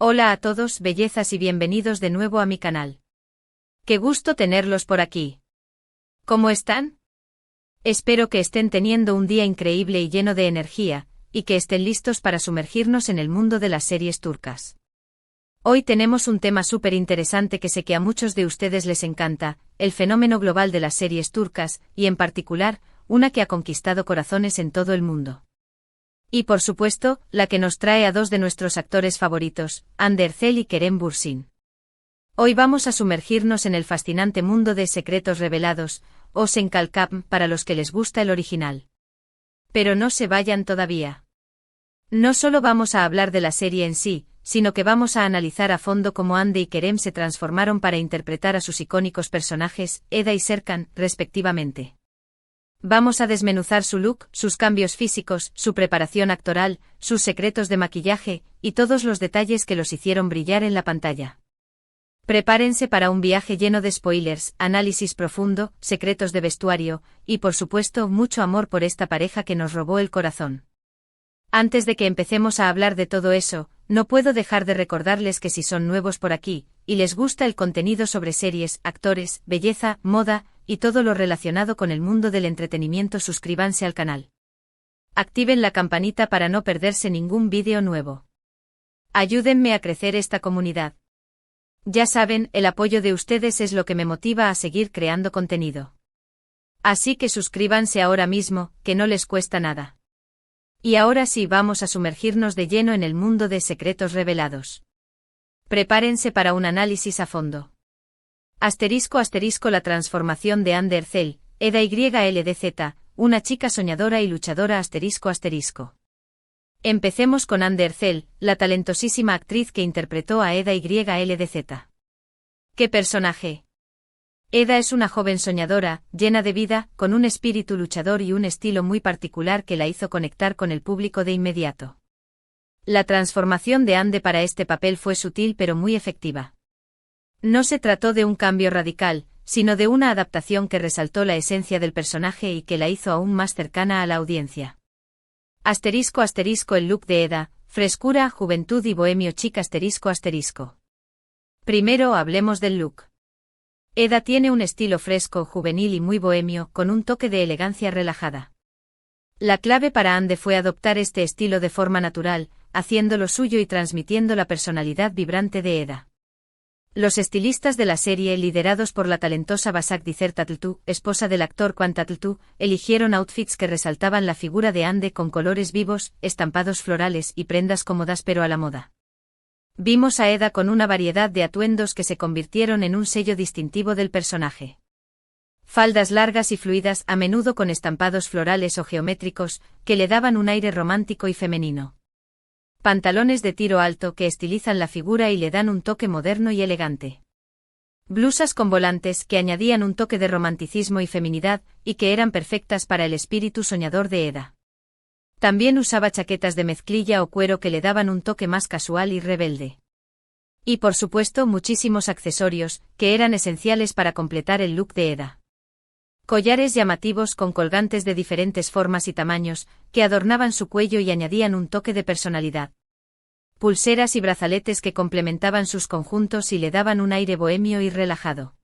Hola a todos, bellezas, y bienvenidos de nuevo a mi canal. Qué gusto tenerlos por aquí. ¿Cómo están? Espero que estén teniendo un día increíble y lleno de energía, y que estén listos para sumergirnos en el mundo de las series turcas. Hoy tenemos un tema súper interesante que sé que a muchos de ustedes les encanta, el fenómeno global de las series turcas, y en particular, una que ha conquistado corazones en todo el mundo. Y por supuesto, la que nos trae a dos de nuestros actores favoritos, Hande Erçel y Kerem Bürsin. Hoy vamos a sumergirnos en el fascinante mundo de Secretos Revelados, o Senkalkam para los que les gusta el original. Pero no se vayan todavía. No solo vamos a hablar de la serie en sí, sino que vamos a analizar a fondo cómo Hande y Kerem se transformaron para interpretar a sus icónicos personajes, Eda y Serkan, respectivamente. Vamos a desmenuzar su look, sus cambios físicos, su preparación actoral, sus secretos de maquillaje, y todos los detalles que los hicieron brillar en la pantalla. Prepárense para un viaje lleno de spoilers, análisis profundo, secretos de vestuario, y por supuesto mucho amor por esta pareja que nos robó el corazón. Antes de que empecemos a hablar de todo eso, no puedo dejar de recordarles que si son nuevos por aquí, y les gusta el contenido sobre series, actores, belleza, moda, y todo lo relacionado con el mundo del entretenimiento, suscríbanse al canal. Activen la campanita para no perderse ningún vídeo nuevo. Ayúdenme a crecer esta comunidad. Ya saben, el apoyo de ustedes es lo que me motiva a seguir creando contenido. Así que suscríbanse ahora mismo, que no les cuesta nada. Y ahora sí, vamos a sumergirnos de lleno en el mundo de Secretos Revelados. Prepárense para un análisis a fondo. *** La transformación de Hande Erçel, Eda YLDZ, una chica soñadora y luchadora ***. Empecemos con Hande Erçel, la talentosísima actriz que interpretó a Eda YLDZ. ¡Qué personaje! Eda es una joven soñadora, llena de vida, con un espíritu luchador y un estilo muy particular que la hizo conectar con el público de inmediato. La transformación de Hande para este papel fue sutil pero muy efectiva. No se trató de un cambio radical, sino de una adaptación que resaltó la esencia del personaje y que la hizo aún más cercana a la audiencia. *** El look de Eda, frescura, juventud y bohemio chic ***. Primero hablemos del look. Eda tiene un estilo fresco, juvenil y muy bohemio, con un toque de elegancia relajada. La clave para Hande fue adoptar este estilo de forma natural, haciéndolo suyo y transmitiendo la personalidad vibrante de Eda. Los estilistas de la serie, liderados por la talentosa Başak Dizer Tatlıtuğ, esposa del actor Can Tatlıtuğ, eligieron outfits que resaltaban la figura de Hande con colores vivos, estampados florales y prendas cómodas pero a la moda. Vimos a Eda con una variedad de atuendos que se convirtieron en un sello distintivo del personaje. Faldas largas y fluidas, a menudo con estampados florales o geométricos, que le daban un aire romántico y femenino. Pantalones de tiro alto que estilizan la figura y le dan un toque moderno y elegante. Blusas con volantes que añadían un toque de romanticismo y feminidad, y que eran perfectas para el espíritu soñador de Eda. También usaba chaquetas de mezclilla o cuero que le daban un toque más casual y rebelde. Y por supuesto muchísimos accesorios, que eran esenciales para completar el look de Eda. Collares llamativos con colgantes de diferentes formas y tamaños, que adornaban su cuello y añadían un toque de personalidad. Pulseras y brazaletes que complementaban sus conjuntos y le daban un aire bohemio y relajado.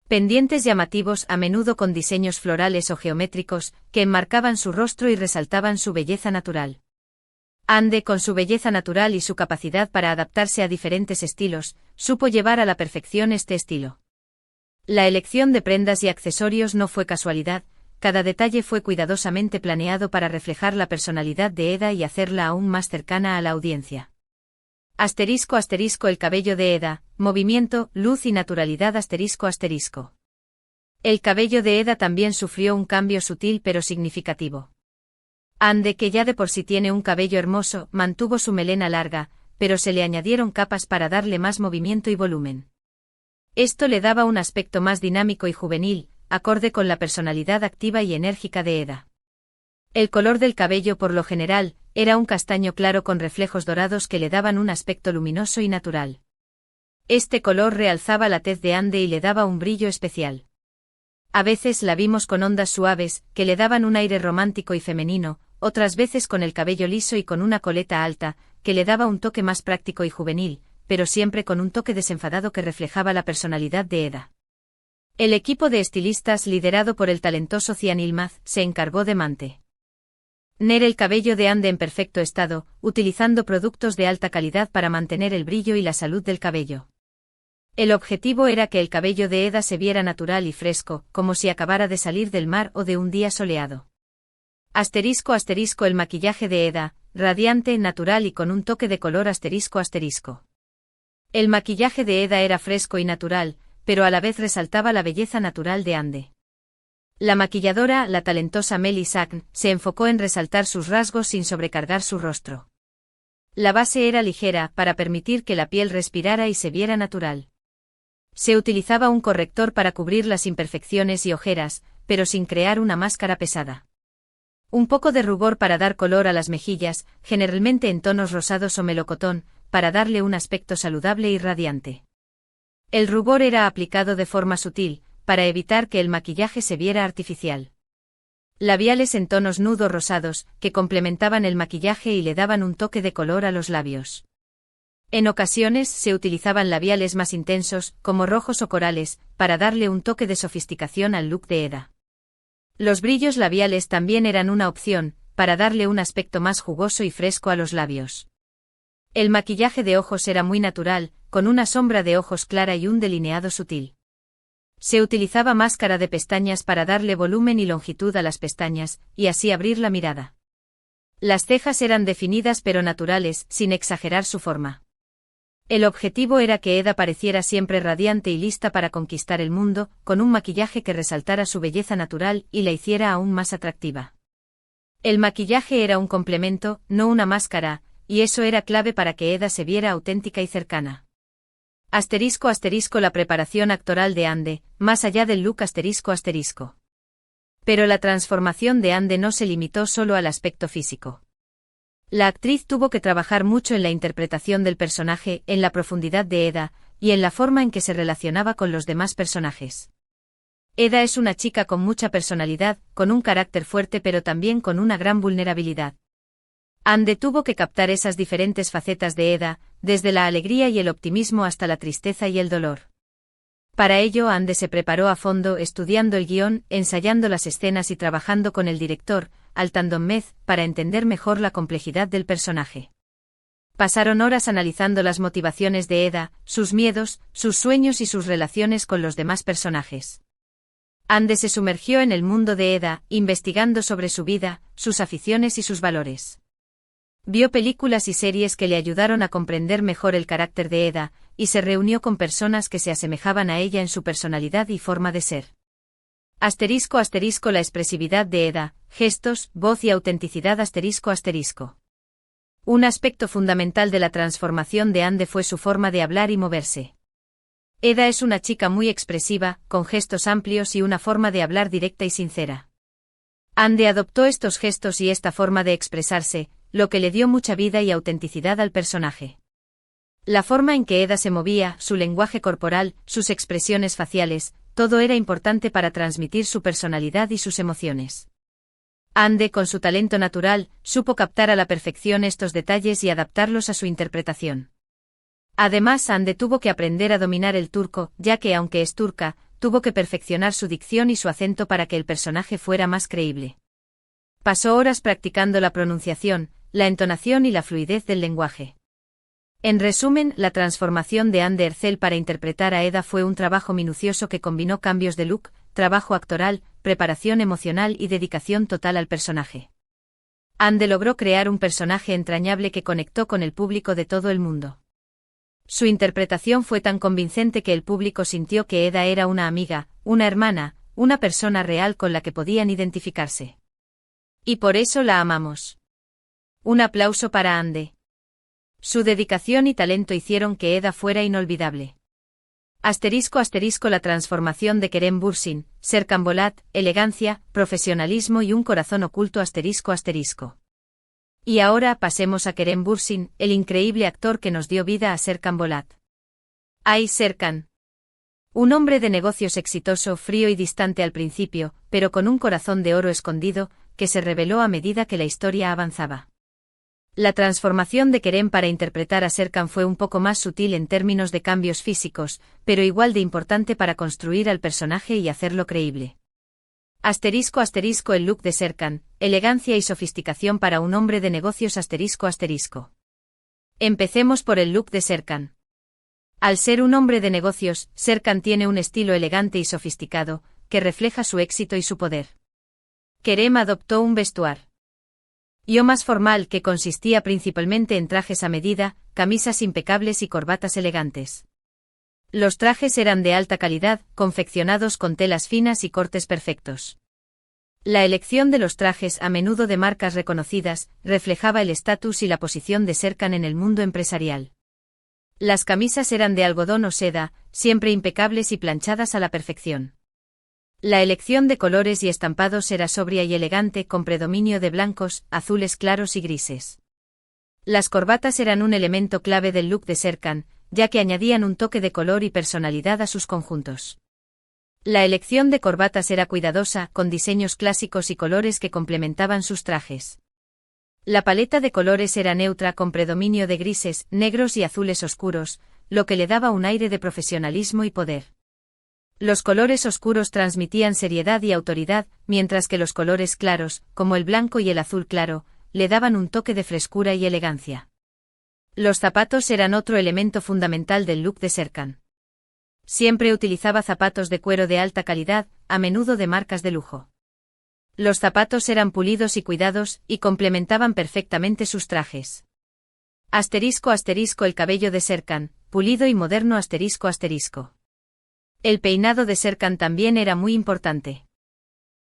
Pendientes llamativos, a menudo con diseños florales o geométricos, que enmarcaban su rostro y resaltaban su belleza natural. Hande, con su belleza natural y su capacidad para adaptarse a diferentes estilos, supo llevar a la perfección este estilo. La elección de prendas y accesorios no fue casualidad, cada detalle fue cuidadosamente planeado para reflejar la personalidad de Eda y hacerla aún más cercana a la audiencia. *** El cabello de Eda, movimiento, luz y naturalidad ***. El cabello de Eda también sufrió un cambio sutil pero significativo. Hande, que ya de por sí tiene un cabello hermoso, mantuvo su melena larga, pero se le añadieron capas para darle más movimiento y volumen. Esto le daba un aspecto más dinámico y juvenil, acorde con la personalidad activa y enérgica de Eda. El color del cabello por lo general, era un castaño claro con reflejos dorados que le daban un aspecto luminoso y natural. Este color realzaba la tez de Hande y le daba un brillo especial. A veces la vimos con ondas suaves, que le daban un aire romántico y femenino, otras veces con el cabello liso y con una coleta alta, que le daba un toque más práctico y juvenil, pero siempre con un toque desenfadado que reflejaba la personalidad de Eda. El equipo de estilistas liderado por el talentoso Cian Yılmaz se encargó de mantener el cabello de Ande en perfecto estado, utilizando productos de alta calidad para mantener el brillo y la salud del cabello. El objetivo era que el cabello de Eda se viera natural y fresco, como si acabara de salir del mar o de un día soleado. *** El maquillaje de Eda, radiante, natural y con un toque de color ***. El maquillaje de Eda era fresco y natural, pero a la vez resaltaba la belleza natural de Ande. La maquilladora, la talentosa Melly Sagn, se enfocó en resaltar sus rasgos sin sobrecargar su rostro. La base era ligera, para permitir que la piel respirara y se viera natural. Se utilizaba un corrector para cubrir las imperfecciones y ojeras, pero sin crear una máscara pesada. Un poco de rubor para dar color a las mejillas, generalmente en tonos rosados o melocotón, para darle un aspecto saludable y radiante. El rubor era aplicado de forma sutil, para evitar que el maquillaje se viera artificial. Labiales en tonos nudo rosados, que complementaban el maquillaje y le daban un toque de color a los labios. En ocasiones se utilizaban labiales más intensos, como rojos o corales, para darle un toque de sofisticación al look de Eda. Los brillos labiales también eran una opción, para darle un aspecto más jugoso y fresco a los labios. El maquillaje de ojos era muy natural, con una sombra de ojos clara y un delineado sutil. Se utilizaba máscara de pestañas para darle volumen y longitud a las pestañas, y así abrir la mirada. Las cejas eran definidas pero naturales, sin exagerar su forma. El objetivo era que Eda pareciera siempre radiante y lista para conquistar el mundo, con un maquillaje que resaltara su belleza natural y la hiciera aún más atractiva. El maquillaje era un complemento, no una máscara, y eso era clave para que Eda se viera auténtica y cercana. La preparación actoral de Ande, más allá del look ***. Pero la transformación de Ande no se limitó solo al aspecto físico. La actriz tuvo que trabajar mucho en la interpretación del personaje, en la profundidad de Eda, y en la forma en que se relacionaba con los demás personajes. Eda es una chica con mucha personalidad, con un carácter fuerte pero también con una gran vulnerabilidad. Ande tuvo que captar esas diferentes facetas de Eda, desde la alegría y el optimismo hasta la tristeza y el dolor. Para ello Ande se preparó a fondo estudiando el guión, ensayando las escenas y trabajando con el director, Altan Donmez, para entender mejor la complejidad del personaje. Pasaron horas analizando las motivaciones de Eda, sus miedos, sus sueños y sus relaciones con los demás personajes. Ande se sumergió en el mundo de Eda, investigando sobre su vida, sus aficiones y sus valores. Vio películas y series que le ayudaron a comprender mejor el carácter de Eda, y se reunió con personas que se asemejaban a ella en su personalidad y forma de ser. ***, la expresividad de Eda, gestos, voz y autenticidad ***. Un aspecto fundamental de la transformación de Ande fue su forma de hablar y moverse. Eda es una chica muy expresiva, con gestos amplios y una forma de hablar directa y sincera. Ande adoptó estos gestos y esta forma de expresarse, lo que le dio mucha vida y autenticidad al personaje. La forma en que Eda se movía, su lenguaje corporal, sus expresiones faciales, todo era importante para transmitir su personalidad y sus emociones. Ande, con su talento natural, supo captar a la perfección estos detalles y adaptarlos a su interpretación. Además, Ande tuvo que aprender a dominar el turco, ya que aunque es turca, tuvo que perfeccionar su dicción y su acento para que el personaje fuera más creíble. Pasó horas practicando la pronunciación, la entonación y la fluidez del lenguaje. En resumen, la transformación de Ande Erçel para interpretar a Eda fue un trabajo minucioso que combinó cambios de look, trabajo actoral, preparación emocional y dedicación total al personaje. Ande logró crear un personaje entrañable que conectó con el público de todo el mundo. Su interpretación fue tan convincente que el público sintió que Eda era una amiga, una hermana, una persona real con la que podían identificarse. Y por eso la amamos. Un aplauso para Ande. Su dedicación y talento hicieron que Eda fuera inolvidable. ***, la transformación de Kerem Bürsin, Serkan Bolat, elegancia, profesionalismo y un corazón oculto ***. Y ahora pasemos a Kerem Bürsin, el increíble actor que nos dio vida a Serkan Bolat. ¡Ay, Serkan! Un hombre de negocios exitoso, frío y distante al principio, pero con un corazón de oro escondido, que se reveló a medida que la historia avanzaba. La transformación de Kerem para interpretar a Serkan fue un poco más sutil en términos de cambios físicos, pero igual de importante para construir al personaje y hacerlo creíble. Asterisco asterisco el look de Serkan, elegancia y sofisticación para un hombre de negocios asterisco asterisco. Empecemos por el look de Serkan. Al ser un hombre de negocios, Serkan tiene un estilo elegante y sofisticado, que refleja su éxito y su poder. Kerem adoptó un vestuario más formal que consistía principalmente en trajes a medida, camisas impecables y corbatas elegantes. Los trajes eran de alta calidad, confeccionados con telas finas y cortes perfectos. La elección de los trajes, a menudo de marcas reconocidas, reflejaba el estatus y la posición de Serkan en el mundo empresarial. Las camisas eran de algodón o seda, siempre impecables y planchadas a la perfección. La elección de colores y estampados era sobria y elegante, con predominio de blancos, azules claros y grises. Las corbatas eran un elemento clave del look de Serkan, ya que añadían un toque de color y personalidad a sus conjuntos. La elección de corbatas era cuidadosa, con diseños clásicos y colores que complementaban sus trajes. La paleta de colores era neutra, con predominio de grises, negros y azules oscuros, lo que le daba un aire de profesionalismo y poder. Los colores oscuros transmitían seriedad y autoridad, mientras que los colores claros, como el blanco y el azul claro, le daban un toque de frescura y elegancia. Los zapatos eran otro elemento fundamental del look de Serkan. Siempre utilizaba zapatos de cuero de alta calidad, a menudo de marcas de lujo. Los zapatos eran pulidos y cuidados, y complementaban perfectamente sus trajes. Asterisco asterisco el cabello de Serkan, pulido y moderno asterisco asterisco. El peinado de Serkan también era muy importante.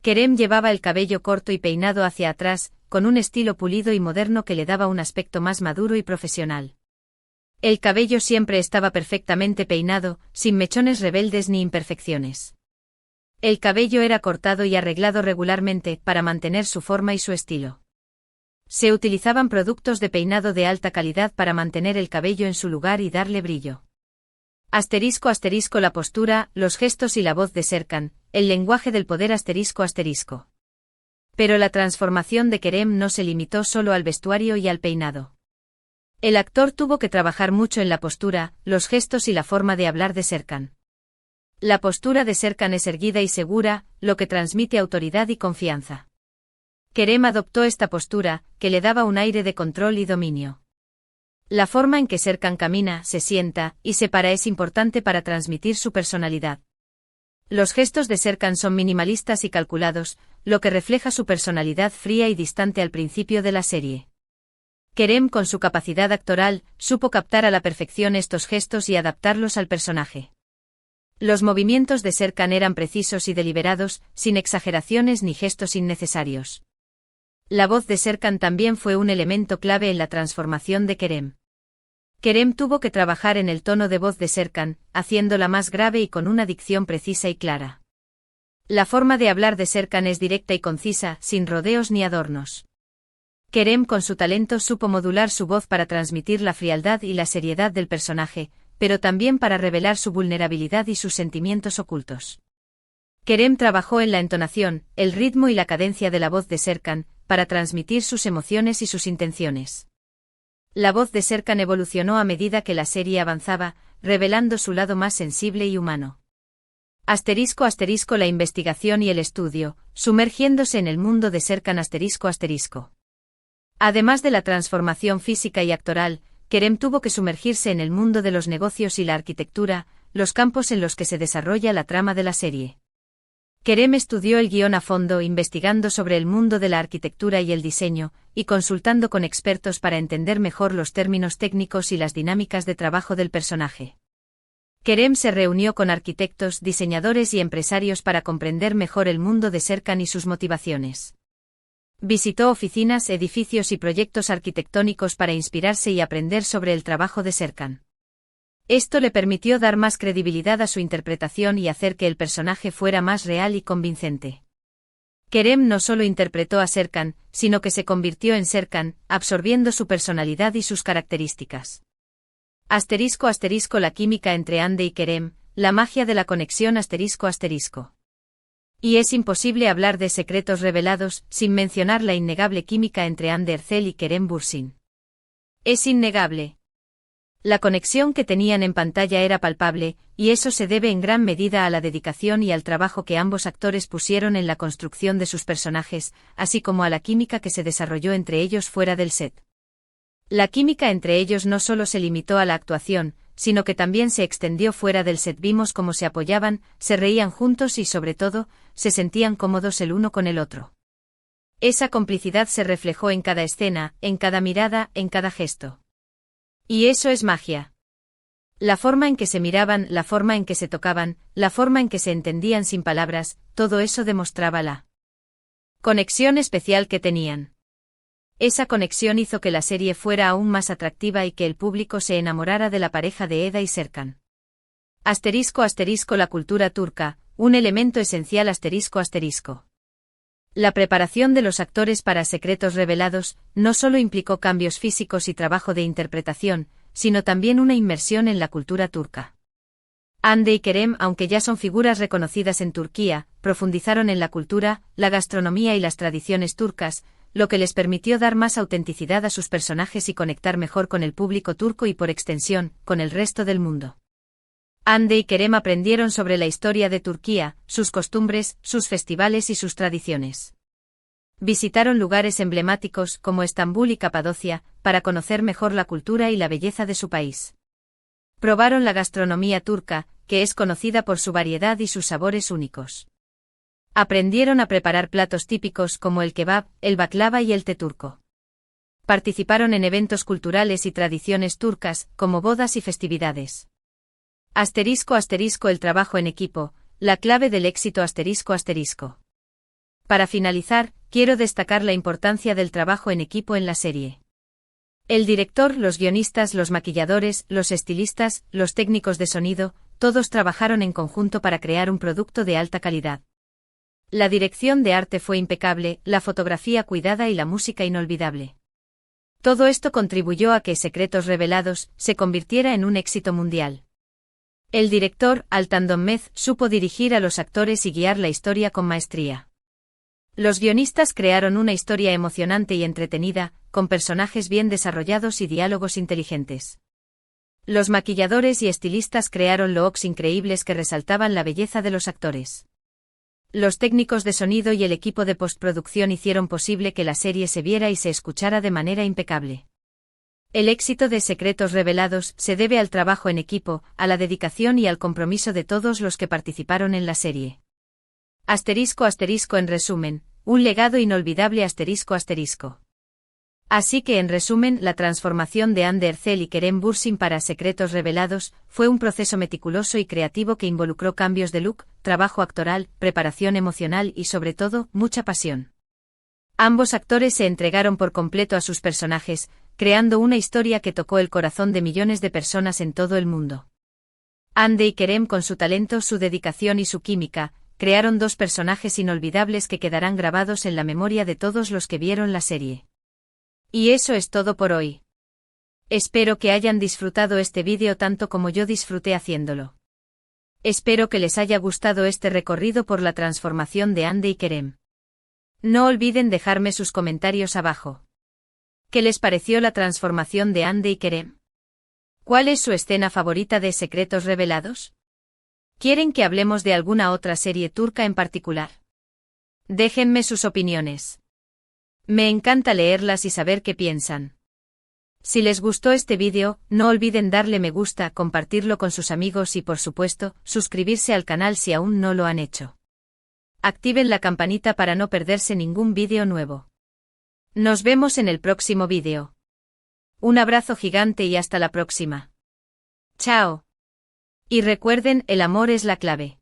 Kerem llevaba el cabello corto y peinado hacia atrás, con un estilo pulido y moderno que le daba un aspecto más maduro y profesional. El cabello siempre estaba perfectamente peinado, sin mechones rebeldes ni imperfecciones. El cabello era cortado y arreglado regularmente para mantener su forma y su estilo. Se utilizaban productos de peinado de alta calidad para mantener el cabello en su lugar y darle brillo. Asterisco asterisco la postura, los gestos y la voz de Serkan, el lenguaje del poder asterisco asterisco. Pero la transformación de Kerem no se limitó solo al vestuario y al peinado. El actor tuvo que trabajar mucho en la postura, los gestos y la forma de hablar de Serkan. La postura de Serkan es erguida y segura, lo que transmite autoridad y confianza. Kerem adoptó esta postura, que le daba un aire de control y dominio. La forma en que Serkan camina, se sienta y se para es importante para transmitir su personalidad. Los gestos de Serkan son minimalistas y calculados, lo que refleja su personalidad fría y distante al principio de la serie. Kerem, con su capacidad actoral, supo captar a la perfección estos gestos y adaptarlos al personaje. Los movimientos de Serkan eran precisos y deliberados, sin exageraciones ni gestos innecesarios. La voz de Serkan también fue un elemento clave en la transformación de Kerem. Kerem tuvo que trabajar en el tono de voz de Serkan, haciéndola más grave y con una dicción precisa y clara. La forma de hablar de Serkan es directa y concisa, sin rodeos ni adornos. Kerem, con su talento, supo modular su voz para transmitir la frialdad y la seriedad del personaje, pero también para revelar su vulnerabilidad y sus sentimientos ocultos. Kerem trabajó en la entonación, el ritmo y la cadencia de la voz de Serkan, para transmitir sus emociones y sus intenciones. La voz de Serkan evolucionó a medida que la serie avanzaba, revelando su lado más sensible y humano. Asterisco asterisco la investigación y el estudio, sumergiéndose en el mundo de Serkan asterisco asterisco. Además de la transformación física y actoral, Kerem tuvo que sumergirse en el mundo de los negocios y la arquitectura, los campos en los que se desarrolla la trama de la serie. Kerem estudió el guión a fondo, investigando sobre el mundo de la arquitectura y el diseño, y consultando con expertos para entender mejor los términos técnicos y las dinámicas de trabajo del personaje. Kerem se reunió con arquitectos, diseñadores y empresarios para comprender mejor el mundo de Serkan y sus motivaciones. Visitó oficinas, edificios y proyectos arquitectónicos para inspirarse y aprender sobre el trabajo de Serkan. Esto le permitió dar más credibilidad a su interpretación y hacer que el personaje fuera más real y convincente. Kerem no solo interpretó a Serkan, sino que se convirtió en Serkan, absorbiendo su personalidad y sus características. Asterisco asterisco la química entre Hande y Kerem, la magia de la conexión asterisco asterisco. Y es imposible hablar de Secretos Revelados sin mencionar la innegable química entre Andy Ercel y Kerem Bürsin. Es innegable. La conexión que tenían en pantalla era palpable, y eso se debe en gran medida a la dedicación y al trabajo que ambos actores pusieron en la construcción de sus personajes, así como a la química que se desarrolló entre ellos fuera del set. La química entre ellos no solo se limitó a la actuación, sino que también se extendió fuera del set. Vimos cómo se apoyaban, se reían juntos y sobre todo, se sentían cómodos el uno con el otro. Esa complicidad se reflejó en cada escena, en cada mirada, en cada gesto. Y eso es magia. La forma en que se miraban, la forma en que se tocaban, la forma en que se entendían sin palabras, todo eso demostraba la conexión especial que tenían. Esa conexión hizo que la serie fuera aún más atractiva y que el público se enamorara de la pareja de Eda y Serkan. *** La cultura turca, un elemento esencial ***. La preparación de los actores para Secretos Revelados no solo implicó cambios físicos y trabajo de interpretación, sino también una inmersión en la cultura turca. Hande y Kerem, aunque ya son figuras reconocidas en Turquía, profundizaron en la cultura, la gastronomía y las tradiciones turcas, lo que les permitió dar más autenticidad a sus personajes y conectar mejor con el público turco y por extensión, con el resto del mundo. Hande y Kerem aprendieron sobre la historia de Turquía, sus costumbres, sus festivales y sus tradiciones. Visitaron lugares emblemáticos como Estambul y Capadocia, para conocer mejor la cultura y la belleza de su país. Probaron la gastronomía turca, que es conocida por su variedad y sus sabores únicos. Aprendieron a preparar platos típicos como el kebab, el baklava y el té turco. Participaron en eventos culturales y tradiciones turcas, como bodas y festividades. *** El trabajo en equipo, la clave del éxito ***. Para finalizar, quiero destacar la importancia del trabajo en equipo en la serie. El director, los guionistas, los maquilladores, los estilistas, los técnicos de sonido, todos trabajaron en conjunto para crear un producto de alta calidad. La dirección de arte fue impecable, la fotografía cuidada y la música inolvidable. Todo esto contribuyó a que Secretos Revelados se convirtiera en un éxito mundial. El director, Altan Donmez, supo dirigir a los actores y guiar la historia con maestría. Los guionistas crearon una historia emocionante y entretenida, con personajes bien desarrollados y diálogos inteligentes. Los maquilladores y estilistas crearon looks increíbles que resaltaban la belleza de los actores. Los técnicos de sonido y el equipo de postproducción hicieron posible que la serie se viera y se escuchara de manera impecable. El éxito de Secretos Revelados se debe al trabajo en equipo, a la dedicación y al compromiso de todos los que participaron en la serie. *** En resumen, un legado inolvidable ***. Así que en resumen, la transformación de Hande Ercel y Kerem Bürsin para Secretos Revelados fue un proceso meticuloso y creativo que involucró cambios de look, trabajo actoral, preparación emocional y sobre todo, mucha pasión. Ambos actores se entregaron por completo a sus personajes, creando una historia que tocó el corazón de millones de personas en todo el mundo. Hande y Kerem, con su talento, su dedicación y su química, crearon dos personajes inolvidables que quedarán grabados en la memoria de todos los que vieron la serie. Y eso es todo por hoy. Espero que hayan disfrutado este vídeo tanto como yo disfruté haciéndolo. Espero que les haya gustado este recorrido por la transformación de Hande y Kerem. No olviden dejarme sus comentarios abajo. ¿Qué les pareció la transformación de Hande y Kerem? ¿Cuál es su escena favorita de Secretos Revelados? ¿Quieren que hablemos de alguna otra serie turca en particular? Déjenme sus opiniones. Me encanta leerlas y saber qué piensan. Si les gustó este vídeo, no olviden darle me gusta, compartirlo con sus amigos y por supuesto, suscribirse al canal si aún no lo han hecho. Activen la campanita para no perderse ningún vídeo nuevo. Nos vemos en el próximo vídeo. Un abrazo gigante y hasta la próxima. Chao. Y recuerden, el amor es la clave.